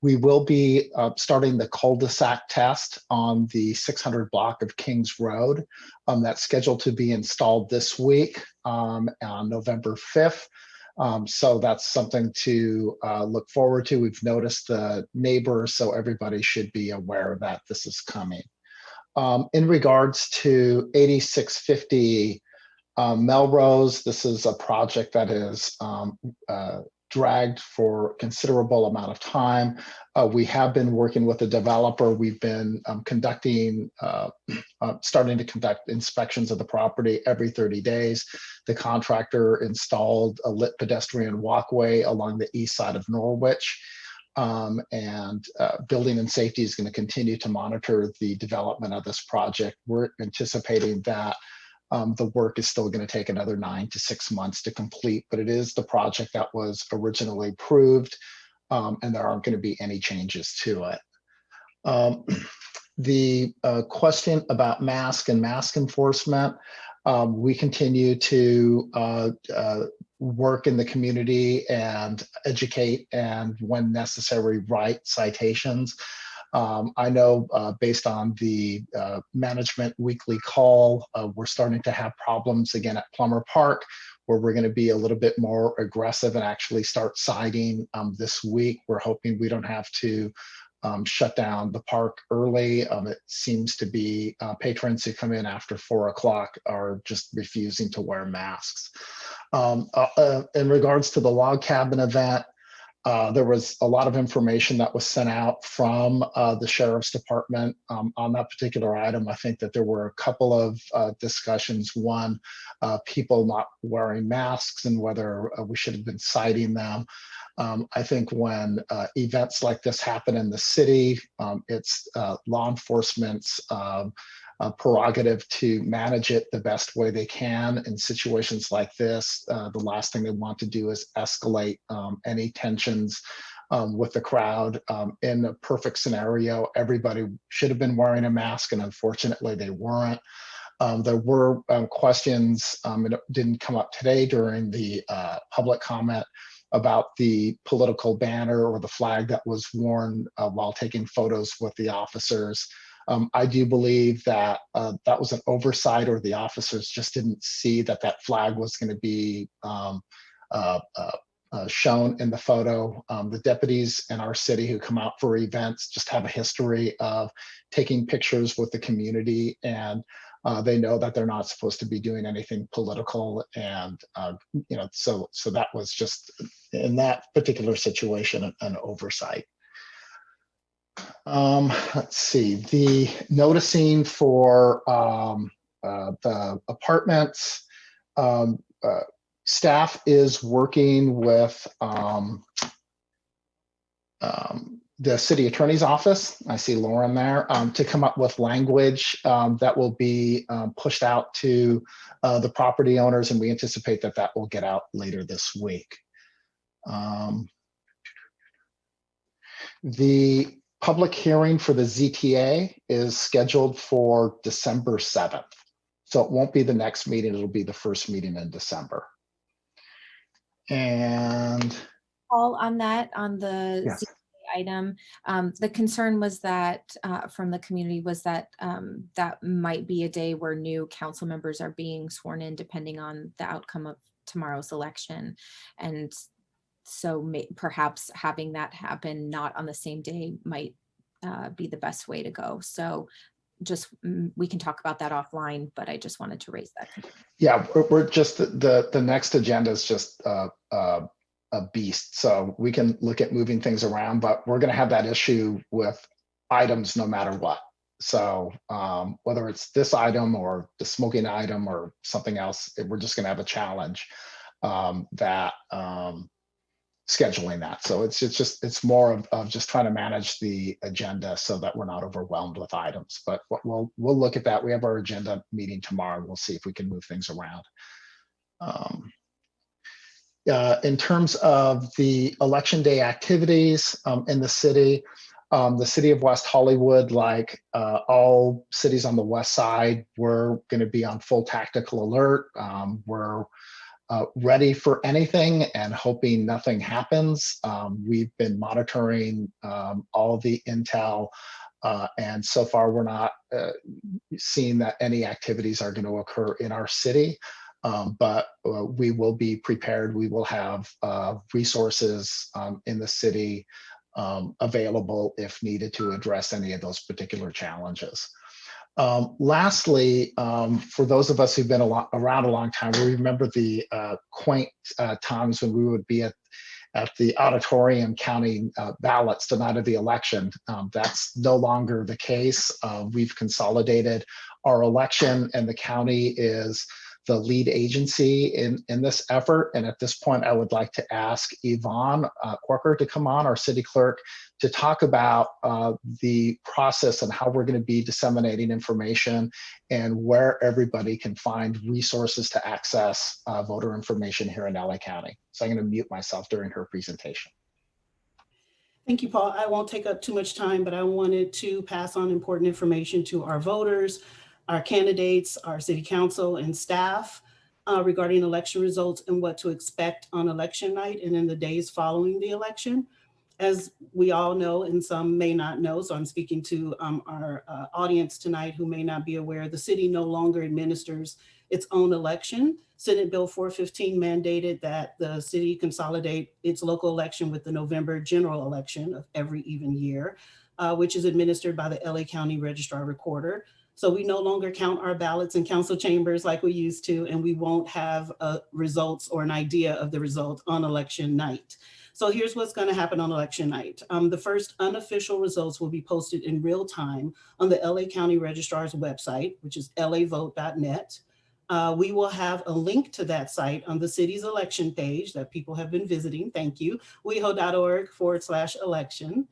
we will be starting the cul-de-sac test on the 600 block of Kings Road. That's scheduled to be installed this week on November 5th. So that's something to look forward to. We've noticed the neighbors, so everybody should be aware that this is coming. In regards to 8650 Melrose, this is a project that is dragged for a considerable amount of time. We have been working with the developer. We've been starting to conduct inspections of the property every 30 days. The contractor installed a lit pedestrian walkway along the east side of Norwich. Building and Safety is going to continue to monitor the development of this project. We're anticipating that the work is still going to take another 9 to 6 months to complete, but it is the project that was originally approved, and there aren't going to be any changes to it. The question about mask and mask enforcement, we continue to work in the community and educate, and when necessary, write citations. I know based on the management weekly call, we're starting to have problems again at Plummer Park, where we're going to be a little bit more aggressive and actually start citing this week. We're hoping we don't have to shut down the park early. It seems to be patrons who come in after 4 o'clock are just refusing to wear masks. In regards to the log cabin event, there was a lot of information that was sent out from the Sheriff's Department on that particular item. I think that there were a couple of discussions. One, people not wearing masks and whether we should have been citing them. I think when events like this happen in the city, it's law enforcement's prerogative to manage it the best way they can. In situations like this, the last thing they want to do is escalate any tensions with the crowd. In a perfect scenario, everybody should have been wearing a mask, and unfortunately they weren't. There were questions, it didn't come up today during the public comment, about the political banner or the flag that was worn while taking photos with the officers. I do believe that that was an oversight, or the officers just didn't see that that flag was going to be shown in the photo. The deputies in our city who come out for events just have a history of taking pictures with the community, and they know that they're not supposed to be doing anything political. And, so that was just, in that particular situation, an oversight. Let's see, the noticing for the apartments, staff is working with the city attorney's office, I see Lauren there, to come up with language that will be pushed out to the property owners, and we anticipate that that will get out later this week. The public hearing for the ZTA is scheduled for December 7th. So it won't be the next meeting, it'll be the first meeting in December. And all on that, on the yes. ZTA item, the concern was that from the community was that that might be a day where new council members are being sworn in depending on the outcome of tomorrow's election. And so perhaps having that happen not on the same day might be the best way to go. So just, we can talk about that offline, but I just wanted to raise that. Yeah, we're just, the next agenda is just a beast. So we can look at moving things around, but we're going to have that issue with items no matter what. So whether it's this item or the smoking item or something else, we're just going to have a challenge scheduling that. So it's more of just trying to manage the agenda so that we're not overwhelmed with items. But we'll look at that. We have our agenda meeting tomorrow. We'll see if we can move things around. In terms of the election day activities in the city of West Hollywood, like all cities on the west side, we're going to be on full tactical alert. We're ready for anything and hoping nothing happens. We've been monitoring all the intel, and so far we're not seeing that any activities are going to occur in our city. But we will be prepared. We will have resources in the city available if needed to address any of those particular challenges. Lastly, for those of us who've been around a long time, we remember the quaint times when we would be at the auditorium counting ballots the night of the election. That's no longer the case. We've consolidated our election, and the county is the lead agency in this effort. And at this point, I would like to ask Yvonne Corker to come on, our city clerk, to talk about the process and how we're going to be disseminating information and where everybody can find resources to access voter information here in LA County. So I'm going to mute myself during her presentation. Thank you, Paul. I won't take up too much time, but I wanted to pass on important information to our voters, our candidates, our city council and staff regarding election results and what to expect on election night and in the days following the election. As we all know, and some may not know, so I'm speaking to our audience tonight who may not be aware, the city no longer administers its own election. Senate Bill 415 mandated that the city consolidate its local election with the November general election of every even year, which is administered by the LA County Registrar Recorder. So we no longer count our ballots in council chambers like we used to, and we won't have results or an idea of the result on election night. So here's what's going to happen on election night. The first unofficial results will be posted in real time on the LA County Registrar's website, which is lavote.net. We will have a link to that site on the city's election page that people have been visiting. Thank you. WeHo.org/election.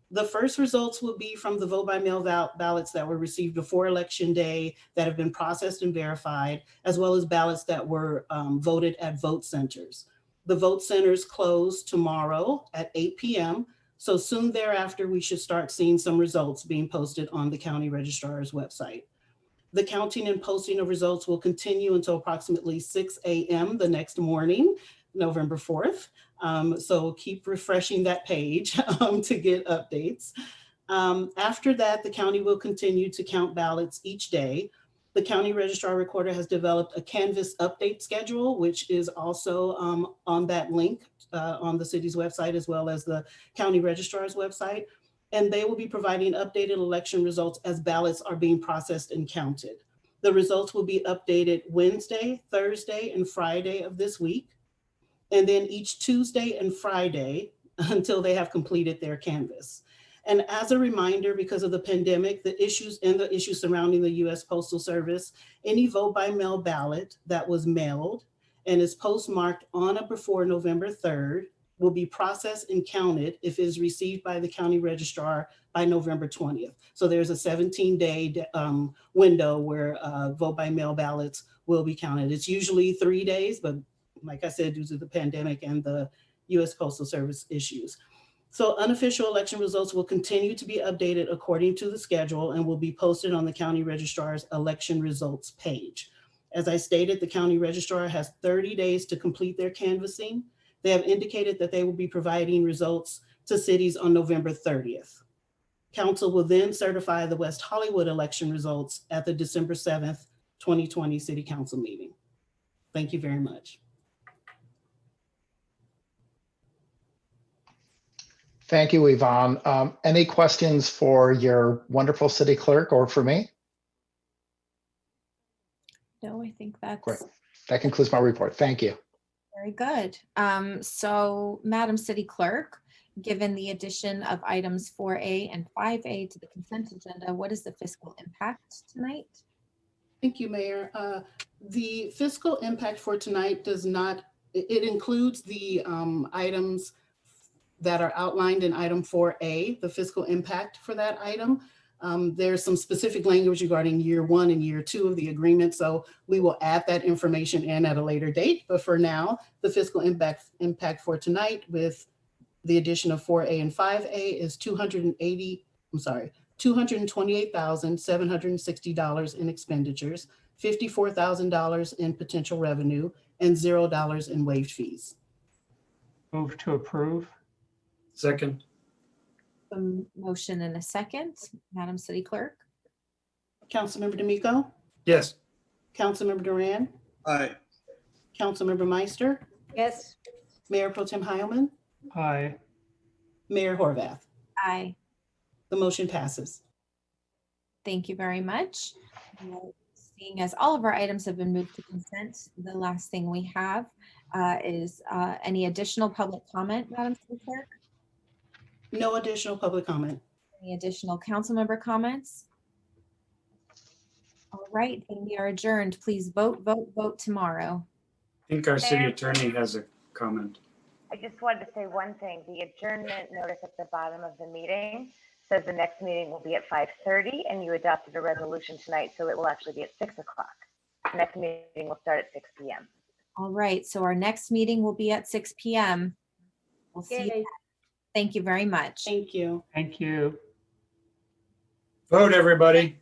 The first results will be from the vote by mail ballots that were received before Election Day that have been processed and verified, as well as ballots that were voted at vote centers. The vote centers close tomorrow at 8 p.m. So soon thereafter, we should start seeing some results being posted on the County Registrar's website. The counting and posting of results will continue until approximately 6 a.m. the next morning, November 4th. So keep refreshing that page to get updates. After that, the county will continue to count ballots each day. The County Registrar Recorder has developed a Canvas update schedule, which is also on that link on the city's website, as well as the County Registrar's website. And they will be providing updated election results as ballots are being processed and counted. The results will be updated Wednesday, Thursday, and Friday of this week, and then each Tuesday and Friday until they have completed their canvas. And as a reminder, because of the pandemic, the issues surrounding the U.S. Postal Service, any vote by mail ballot that was mailed and is postmarked on or before November 3rd will be processed and counted if it is received by the county registrar by November 20th. So there's a 17-day window where vote by mail ballots will be counted. It's usually 3 days, but like I said, due to the pandemic and the U.S. Postal Service issues. So unofficial election results will continue to be updated according to the schedule and will be posted on the County Registrar's election results page. As I stated, the County Registrar has 30 days to complete their canvassing. They have indicated that they will be providing results to cities on November 30th. Council will then certify the West Hollywood election results at the December 7th, 2020 City Council meeting. Thank you very much. Thank you, Yvonne. Any questions for your wonderful city clerk or for me? No, I think that's Great. That concludes my report. Thank you. very good. So Madam City Clerk, given the addition of items 4A and 5A to the consent agenda, what is the fiscal impact tonight? Thank you, Mayor. The fiscal impact for tonight does not, it includes the items that are outlined in item 4A, the fiscal impact for that item. There's some specific language regarding year 1 and year 2 of the agreement, so we will add that information in at a later date. But for now, the fiscal impact for tonight with the addition of 4A and 5A is $228,760 in expenditures, $54,000 in potential revenue, and $0 in waived fees. Move to approve. Second. A motion and a second. Madam City Clerk? Councilmember D'Amico, Yes. Councilmember Duran, Aye. Councilmember Meister, Yes. Mayor Pro Tem Heilman, Aye. Mayor Horvath. Aye. The motion passes. Thank you very much. Seeing as all of our items have been moved to consent, the last thing we have is any additional public comment, Madam City Clerk? No additional public comment. Any additional council member comments? All right, then we are adjourned. Please vote, vote, vote tomorrow. I think our city Mayor? attorney has a comment. I just wanted to say one thing. The adjournment notice at the bottom of the meeting says the next meeting will be at 5:30, and you adopted a resolution tonight, so it will actually be at 6 o'clock. Next meeting will start at 6 p.m. All right, so our next meeting will be at 6 p.m. We'll see you. Yay. Thank you very much. Thank you. Thank you. Vote, everybody.